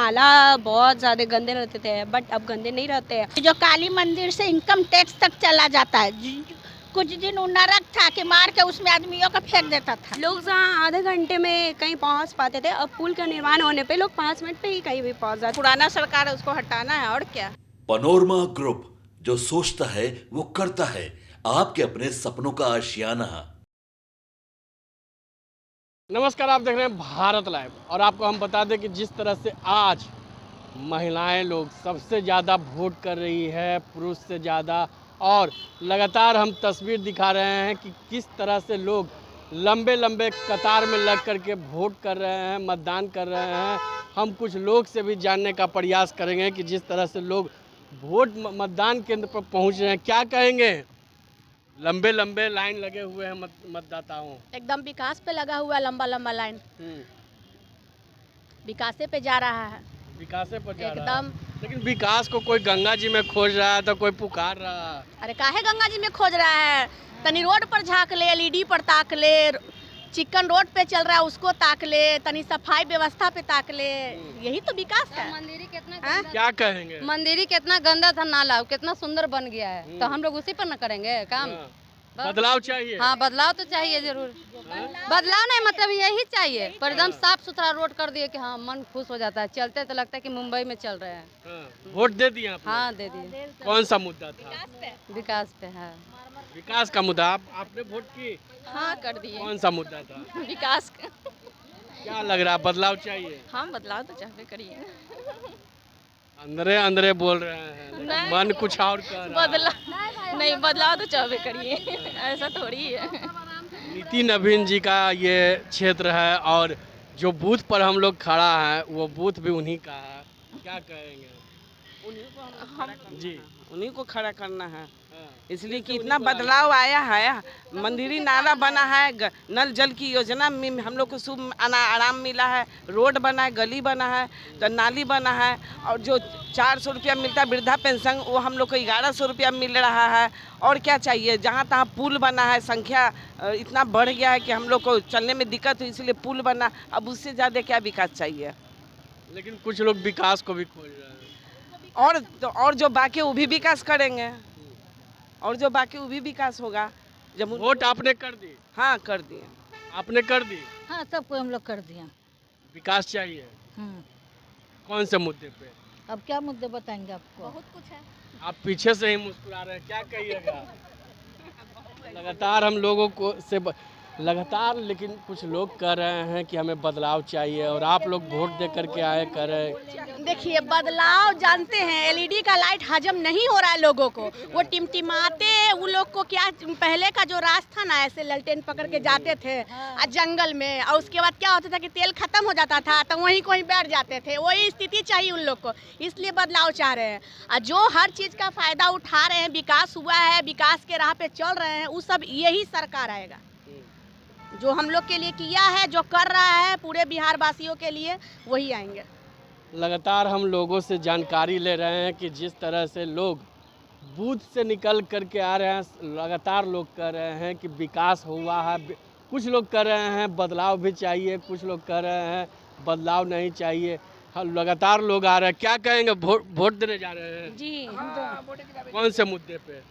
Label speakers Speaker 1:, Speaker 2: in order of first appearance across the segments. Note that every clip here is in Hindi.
Speaker 1: नाला बहुत ज़्यादा गंदे रहते थे, बट अब गंदे नहीं रहते हैं।
Speaker 2: जो काली मंदिर से इनकम टैक्स तक चला जाता है, कुछ दिन वो नरक था कि मार के उसमें आदमियों को फेंक देता था।
Speaker 1: लोग जहाँ आधे घंटे में कहीं पहुँच पाते थे, अब पुल का निर्माण होने पे लोग 5 मिनट पे ही कहीं भी पहुँच जाते।
Speaker 2: पुराना सरकार है, उसको हटाना है और क्या।
Speaker 3: पनोरमा ग्रुप, जो सोचता है वो करता है। आपके अपने सपनों का आशियाना।
Speaker 4: नमस्कार, आप देख रहे हैं भारत लाइव और आपको हम बता दें कि जिस तरह से आज महिलाएं लोग सबसे ज़्यादा वोट कर रही है पुरुष से ज़्यादा, और लगातार हम तस्वीर दिखा रहे हैं कि किस तरह से लोग लंबे लंबे कतार में लग कर के वोट कर रहे हैं, मतदान कर रहे हैं। हम कुछ लोग से भी जानने का प्रयास करेंगे कि जिस तरह से लोग वोट मतदान केंद्र पर पहुंच रहे हैं, क्या कहेंगे। लंबे लंबे लाइन लगे हुए हैं मतदाताओं।
Speaker 2: एकदम विकास पे लगा हुआ है, लंबा लंबा लाइन विकासे पे जा रहा है
Speaker 4: विकासे पर जा रहा है।
Speaker 2: एकदम।
Speaker 4: लेकिन विकास को कोई गंगा जी में खोज रहा है तो कोई पुकार रहा है।
Speaker 2: अरे काहे गंगा जी में खोज रहा है, तनी रोड पर झाँक ले, एलईडी पर ताक ले, चिकन रोड पे चल रहा है उसको ताक ले, तनी सफाई व्यवस्था पे ताक ले, यही तो विकास है।
Speaker 5: मंदिर कितना
Speaker 2: हाँ?
Speaker 5: गंदा
Speaker 4: क्या कहेंगे।
Speaker 5: मंदिर कितना गंदा था, नाला कितना सुंदर बन गया है, तो हम लोग उसी पर न करेंगे काम।
Speaker 4: हाँ, बदलाव चाहिए।
Speaker 5: हाँ, बदलाव तो चाहिए जरूर। बदलाव नहीं मतलब यही चाहिए, पर एकदम साफ सुथरा रोड कर दिए कि हाँ मन खुश हो जाता है, चलते तो लगता है कि मुंबई में चल रहे हैं।
Speaker 4: हाँ, वोट दे दिए आपने?
Speaker 5: हाँ दे दिए।
Speaker 4: कौन सा मुद्दा था?
Speaker 5: विकास पे है।
Speaker 4: विकास का मुद्दा। आपने वोट की?
Speaker 5: हाँ कर दिए।
Speaker 4: कौन सा मुद्दा था?
Speaker 5: विकास
Speaker 4: क्या लग रहा है, बदलाव चाहिए?
Speaker 5: हम बदलाव तो चाहते करिए।
Speaker 4: अंदरे अंदरे बोल रहे हैं, लेकिन मन कुछ और कह रहा है।
Speaker 5: नहीं बदलाव तो चाहते करिए, ऐसा थोड़ी है।
Speaker 4: नितिन नवीन जी का ये क्षेत्र है और जो बूथ पर हम लोग खड़ा है वो बूथ भी उन्हीं का है। क्या कहेंगे जी।
Speaker 6: उन्हीं को खड़ा करना है,
Speaker 4: हाँ।
Speaker 6: इसलिए कि इतना बदलाव आया है। मंदिरी नाला बना है, नल जल की योजना में हम लोग को शुभ आराम मिला है, रोड बना है, गली बना है, तो नाली बना है, और जो 400 रुपया मिलता है वृद्धा पेंशन वो हम लोग को 1100 रुपया मिल रहा है। और क्या चाहिए, जहाँ तहाँ पुल बना है, संख्या इतना बढ़ गया है कि हम लोग को चलने में दिक्कत हुई, इसलिए पुल बना। अब उससे ज़्यादा क्या विकास चाहिए।
Speaker 4: लेकिन कुछ लोग विकास को भी खोज रहे हैं।
Speaker 6: और जो बाकी वो भी विकास करेंगे, और जो बाकी वो भी विकास होगा। जब
Speaker 4: वोट आपने कर दी?
Speaker 6: हाँ कर दिए।
Speaker 4: आपने कर दी?
Speaker 7: हाँ सबको हम लोग कर दिया।
Speaker 4: विकास चाहिए। कौन से मुद्दे पे?
Speaker 7: अब क्या मुद्दे बताएंगे आपको।
Speaker 2: बहुत कुछ है।
Speaker 4: आप पीछे से ही मुस्कुरा रहे हैं, क्या कहिएगा। लगातार हम लोगों को से लगातार, लेकिन कुछ लोग कह रहे हैं कि हमें बदलाव चाहिए और आप लोग वोट दे करके आए कर रहे।
Speaker 2: देखिए बदलाव जानते हैं, एलईडी का लाइट हजम नहीं हो रहा है लोगों को, वो टिमटिमाते वो लोग को। क्या पहले का जो रास्ता था ना, ऐसे ललटेन पकड़ के जाते थे जंगल में, और उसके बाद क्या होता था कि तेल खत्म हो जाता था तो वहीं कोई बैठ जाते थे। वही स्थिति चाहिए उन लोग को, इसलिए बदलाव चाह रहे हैं। और जो हर चीज़ का फायदा उठा रहे हैं, विकास हुआ है, विकास के राह पे चल रहे हैं, वो सब यही सरकार आएगा जो हम लोग के लिए किया है, जो कर रहा है पूरे बिहार वासियों के लिए, वही आएंगे।
Speaker 4: लगातार हम लोगों से जानकारी ले रहे हैं कि जिस तरह से लोग बूथ से निकल करके आ रहे हैं, लगातार लोग कह रहे हैं कि विकास हुआ है। कुछ लोग कह रहे हैं बदलाव भी चाहिए, कुछ लोग कह रहे हैं बदलाव नहीं चाहिए। लगातार लोग आ रहे हैं, क्या कहेंगे। वोट देने जा रहे हैं
Speaker 7: जी,
Speaker 4: कौन से मुद्दे पे?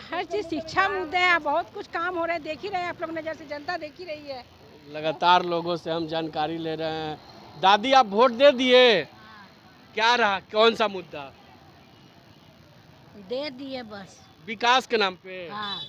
Speaker 7: हर चीज शिक्षा मुद्दे हैं, बहुत कुछ काम हो रहे हैं, देख ही रहे हैं आप लोग, नजर से जनता देख ही रही है।
Speaker 4: लगातार लोगों से हम जानकारी ले रहे हैं। दादी आप वोट दे दिए? क्या रहा, कौन सा मुद्दा?
Speaker 7: दे दिए बस।
Speaker 4: विकास के नाम पे?
Speaker 7: हाँ।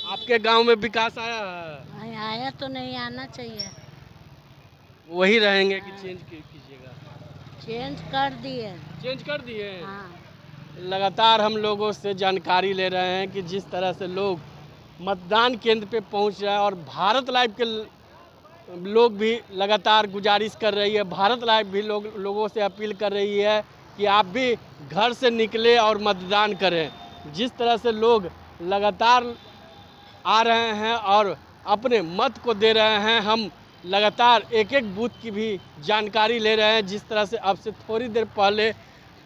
Speaker 4: आपके गांव में विकास आया है?
Speaker 7: आया तो नहीं, आना चाहिए।
Speaker 4: वही रहेंगे कि चेंज कीजिएगा?
Speaker 7: चेंज कर दिए।
Speaker 4: चेंज कर दिए?
Speaker 7: हाँ।
Speaker 4: लगातार हम लोगों से जानकारी ले रहे हैं कि जिस तरह से लोग मतदान केंद्र पे पहुंच रहे हैं, और भारत लाइव के लोग भी लगातार गुजारिश कर रही है, भारत लाइव भी लोगों से अपील कर रही है कि आप भी घर से निकले और मतदान करें। जिस तरह से लोग लगातार आ रहे हैं और अपने मत को दे रहे हैं, हम लगातार एक एक बूथ की भी जानकारी ले रहे हैं। जिस तरह से अब से थोड़ी देर पहले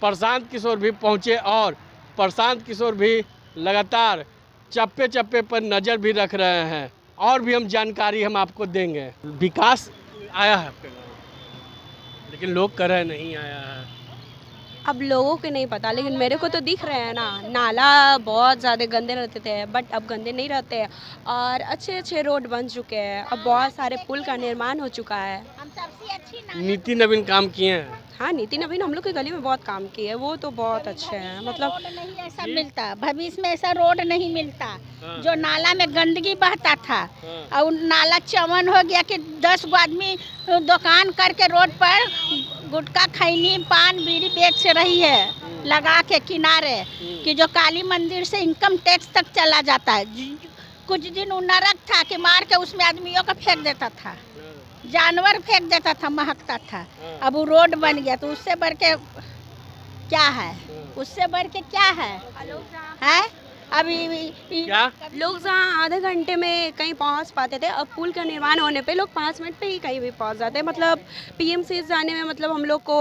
Speaker 4: प्रशांत किशोर भी पहुंचे और प्रशांत किशोर भी लगातार चप्पे चप्पे पर नज़र भी रख रहे हैं, और भी हम जानकारी हम आपको देंगे। विकास आया है आपके गाँव, लेकिन लोग कह रहे नहीं आया है।
Speaker 1: अब लोगों को नहीं पता, लेकिन मेरे को तो दिख रहे हैं ना, नाला बहुत ज़्यादा गंदे रहते थे, बट अब गंदे नहीं रहते हैं और अच्छे अच्छे रोड बन चुके हैं। अब बहुत सारे पुल का निर्माण हो चुका है।
Speaker 4: नीति नवीन काम किए हैं।
Speaker 1: हाँ, नीति नवीन हम लोग की गली में बहुत काम किए है, वो तो बहुत अच्छे हैं। मतलब
Speaker 2: रोड नहीं ऐसा मिलता, भविष्य में ऐसा रोड नहीं मिलता। जो नाला में गंदगी बहता था और नाला चमन हो गया कि 10 गो आदमी दुकान करके रोड पर गुटखा खैनी पान बीड़ी बेच रही है लगा के किनारे, कि जो काली मंदिर से इनकम टैक्स तक चला जाता है। कुछ दिन वो नरक था कि मार के उसमें आदमियों को फेंक देता था, जानवर फेंक देता था, महकता था। अब वो रोड बन गया तो उससे बढ़ के क्या है, उससे बढ़ के क्या है अभी
Speaker 4: क्या
Speaker 1: लोग जहाँ आधे घंटे में कहीं पहुँच पाते थे, अब पुल का निर्माण होने पे लोग 5 मिनट पे ही कहीं भी पहुँच जाते हैं। मतलब पीएमसी जाने में मतलब हम लोग को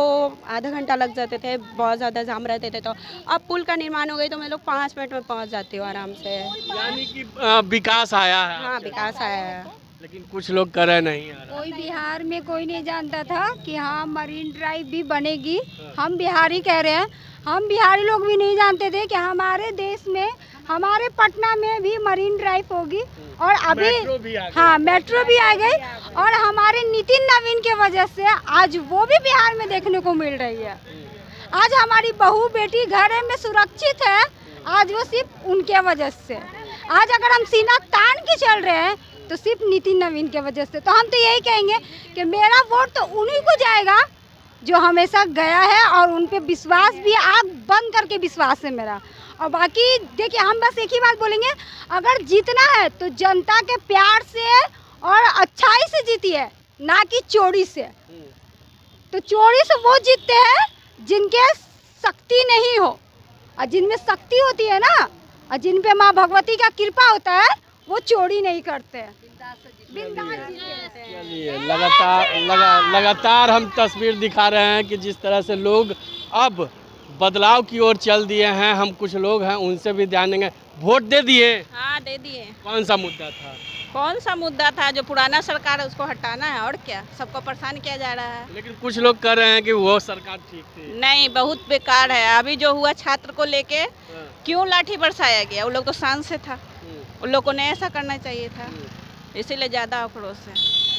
Speaker 1: आधा घंटा लग जाते थे, बहुत ज़्यादा जाम रहते थे। तो अब पुल का निर्माण हो गई तो मैं लोग 5 मिनट में पहुँच जाती हूँ आराम से।
Speaker 4: यानी कि विकास आया है।
Speaker 1: हाँ, विकास आया है।
Speaker 4: लेकिन कुछ लोग कर रहे नहीं आ रहा।
Speaker 8: कोई बिहार में कोई नहीं जानता था कि हाँ मरीन ड्राइव भी बनेगी। हम बिहारी कह रहे हैं, हम बिहारी लोग भी नहीं जानते थे कि हमारे देश में, हमारे पटना में भी मरीन ड्राइव होगी। और अभी
Speaker 4: मेट्रो भी आ गई।
Speaker 8: हाँ मेट्रो भी आ गई और हमारे नितिन नवीन के वजह से आज वो भी बिहार में देखने को मिल रही है। आज हमारी बहू बेटी घर में सुरक्षित है, आज वो सिर्फ उनके वजह से। आज अगर हम सीना तान के चल रहे हैं तो सिर्फ नितिन नवीन के वजह से। तो हम तो यही कहेंगे कि मेरा वोट तो उन्हीं को जाएगा जो हमेशा गया है और उन पे विश्वास भी, आग बंद करके विश्वास है मेरा। और बाकी देखिए, हम बस एक ही बात बोलेंगे, अगर जीतना है तो जनता के प्यार से और अच्छाई से जीतिए, ना कि चोरी से। तो चोरी से वो जीतते हैं जिनके शक्ति नहीं हो, और जिनमें शक्ति होती है ना, और जिन पे माँ भगवती का कृपा होता है, वो चोरी नहीं करते हैं।
Speaker 4: चलिए, लगातार हम तस्वीर दिखा रहे हैं कि जिस तरह से लोग अब बदलाव की ओर चल दिए हैं। हम कुछ लोग हैं उनसे भी ध्यान देंगे। वोट दे दिए?
Speaker 2: हाँ दे दिए।
Speaker 4: कौन सा मुद्दा था?
Speaker 2: कौन सा मुद्दा था? जो पुराना सरकार है उसको हटाना है, और क्या, सबको परेशान किया जा रहा है।
Speaker 4: लेकिन कुछ लोग कह रहे हैं कि वो सरकार ठीक थी।
Speaker 2: नहीं, बहुत बेकार है। अभी जो हुआ छात्र को लेके क्यों लाठी बरसाया गया, वो लोग तो शांत से था, उन लोग को नहीं ऐसा करना चाहिए था, इसीलिए ज़्यादा आक्रोश है।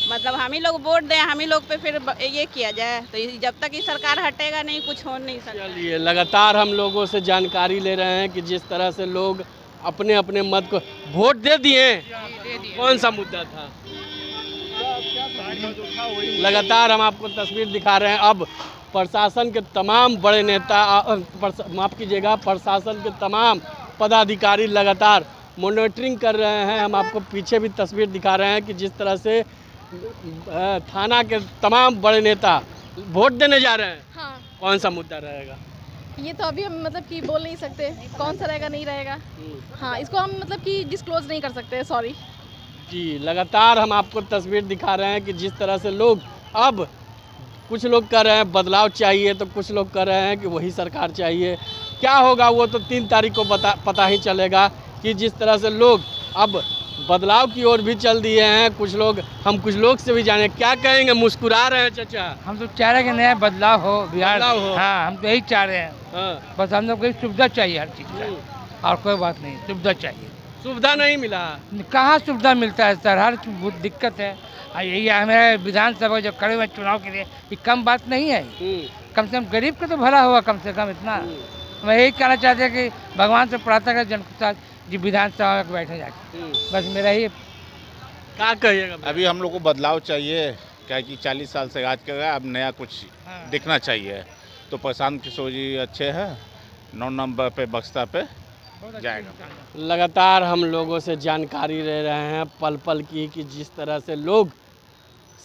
Speaker 2: मतलब हम ही लोग वोट दें, हम ही लोग पे फिर ये किया जाए, तो जब तक ये सरकार हटेगा नहीं, कुछ हो नहीं सकता।
Speaker 4: चलिए, लगातार हम लोगों से जानकारी ले रहे हैं कि जिस तरह से लोग अपने अपने मत को वोट दे दिए। कौन सा मुद्दा था? लगातार हम आपको तस्वीर दिखा रहे हैं। अब प्रशासन के तमाम बड़े नेता, माफ़ कीजिएगा, प्रशासन के तमाम पदाधिकारी लगातार मॉनिटरिंग कर रहे हैं। हम आपको पीछे भी तस्वीर दिखा रहे हैं कि जिस तरह से थाना के तमाम बड़े नेता वोट देने जा रहे हैं।
Speaker 9: हाँ,
Speaker 4: कौन सा मुद्दा रहेगा?
Speaker 9: ये तो अभी हम मतलब कि बोल नहीं सकते कौन सा रहेगा नहीं रहेगा। हाँ, इसको हम मतलब कि डिस्क्लोज नहीं कर सकते, सॉरी
Speaker 4: जी। लगातार हम आपको तस्वीर दिखा रहे हैं कि जिस तरह से लोग अब, कुछ लोग कह रहे हैं बदलाव चाहिए, तो कुछ लोग कह रहे हैं कि वही सरकार चाहिए। क्या होगा वो तो 3 तारीख को पता ही चलेगा कि जिस तरह से लोग अब बदलाव की ओर भी चल दिए हैं। हम कुछ लोग से भी जाने, क्या कहेंगे? मुस्कुरा रहे हैं चाचा।
Speaker 10: हम तो चाह रहे हैं कि नया बदलाव हो बिहार।
Speaker 4: बदलाव हो।
Speaker 10: हाँ, हम तो यही चाह रहे हैं।
Speaker 4: हाँ।
Speaker 10: बस हम लोग को सुविधा चाहिए हर चीज़ का, और कोई बात नहीं, सुविधा चाहिए।
Speaker 4: सुविधा नहीं मिला?
Speaker 10: कहाँ सुविधा मिलता है सर, हर बहुत दिक्कत है। यही हमारे विधानसभा जो खड़े हुए चुनाव के लिए, ये कम बात नहीं है। कम से कम गरीब का तो भला हुआ, कम से कम इतना। मैं यही कहना चाहते हैं कि भगवान से प्रार्थना करें जनता जी विधानसभा में बैठे जाके, बस मेरा ही।
Speaker 4: क्या कहिएगा?
Speaker 11: अभी हम लोग को बदलाव चाहिए, क्या कि 40 साल से राज कर रहा है, अब नया कुछ दिखना चाहिए। तो प्रशांत किशोर जी अच्छे हैं, 9 नंबर पे बक्सा पे जाएगा।
Speaker 4: लगातार हम लोगों से जानकारी ले रहे हैं पल पल की, कि जिस तरह से लोग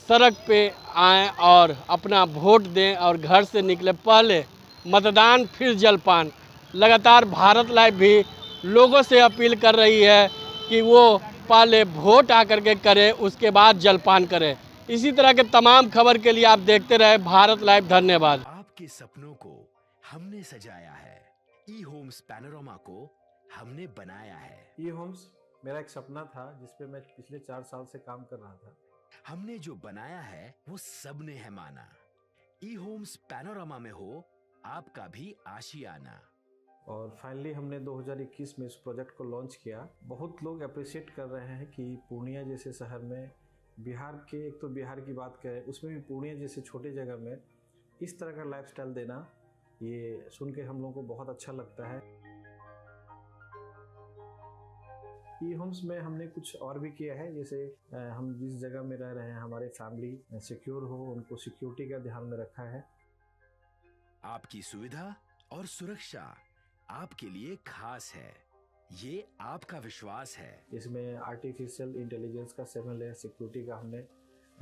Speaker 4: सड़क पे आएँ और अपना वोट दें और घर से निकले, पहले मतदान फिर जलपान। लगातार भारत लाइव भी लोगों से अपील कर रही है कि वो पहले वोट आकर के करे, उसके बाद जलपान करे। इसी तरह के तमाम खबर के लिए आप देखते रहे भारत लाइव। धन्यवाद।
Speaker 12: आपके सपनों को हमने सजाया है, ई होम्स पैनोरामा को हमने बनाया है।
Speaker 13: ई होम्स मेरा एक सपना था जिसपे मैं पिछले 4 साल से काम कर रहा था।
Speaker 12: हमने जो बनाया है वो सबने है माना। ई होम्स पैनोरामा में हो आपका भी आशियाना।
Speaker 13: और फाइनली हमने 2021 में इस प्रोजेक्ट को लॉन्च किया। बहुत लोग अप्रिशिएट कर रहे हैं कि पूर्णिया जैसे शहर में, बिहार के, एक तो बिहार की बात करें उसमें भी पूर्णिया जैसे छोटे जगह में इस तरह का लाइफस्टाइल देना, ये सुन के हम लोगों को बहुत अच्छा लगता है। ई होम्स में हमने कुछ और भी किया है, जैसे हम जिस जगह में रह रहे हैं हमारे फैमिली सिक्योर हो, उनको सिक्योरिटी का ध्यान में रखा है।
Speaker 12: आपकी सुविधा और सुरक्षा आपके लिए खास है, ये आपका विश्वास है।
Speaker 13: इसमें आर्टिफिशियल इंटेलिजेंस का 7 लेयर सिक्योरिटी का हमने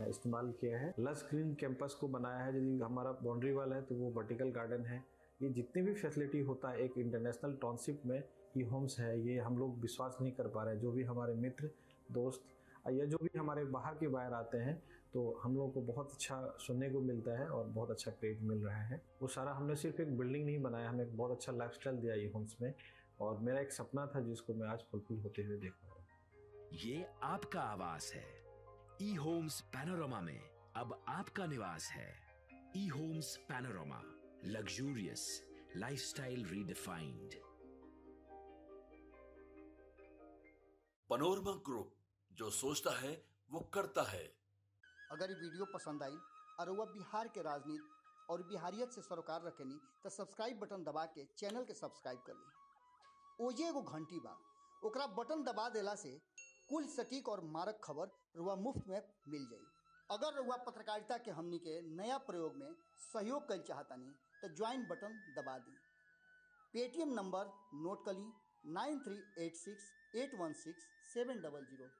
Speaker 13: इस्तेमाल किया है। लस ग्रीन कैंपस को बनाया है। यदि हमारा बाउंड्री वाल है तो वो वर्टिकल गार्डन है। ये जितनी भी फैसिलिटी होता है एक इंटरनेशनल टाउनशिप में ई होम्स है, ये हम लोग विश्वास नहीं कर पा रहे हैं। जो भी हमारे मित्र दोस्त या जो भी हमारे बाहर के बाहर आते हैं तो हम लोगों को बहुत अच्छा सुनने को मिलता है और बहुत अच्छा क्रेडिट मिल रहा है। वो सारा हमने सिर्फ एक बिल्डिंग नहीं बनाया, हमें एक बहुत अच्छा लाइफस्टाइल दिया ई होम्स में, और मेरा एक सपना था जिसको मैं आज फुलफिल होते हुए देख रहा हूँ।
Speaker 12: ये आपका आवास है। ई होम्स पैनोरामा में अब आपका निवास है। E homes Panorama, luxurious lifestyle redefined.
Speaker 3: Panorama group, जो सोचता है वो करता है।
Speaker 14: अगर ये वीडियो पसंद आई और वह बिहार के राजनीति और बिहारियत से सरोकार रखेनी तो सब्सक्राइब बटन दबा के चैनल के सब्सक्राइब कर ली। ओजे एगो घंटी बा, ओकरा बटन दबा देला से कुल सटीक और मारक खबर रुआ मुफ्त में मिल जाई। अगर रुआ पत्रकारिता के हमनी के नया प्रयोग में सहयोग कर चाहतानी तो ज्वाइन बटन दबा दी। पेटीएम नंबर नोट कर ली 9386 816 700।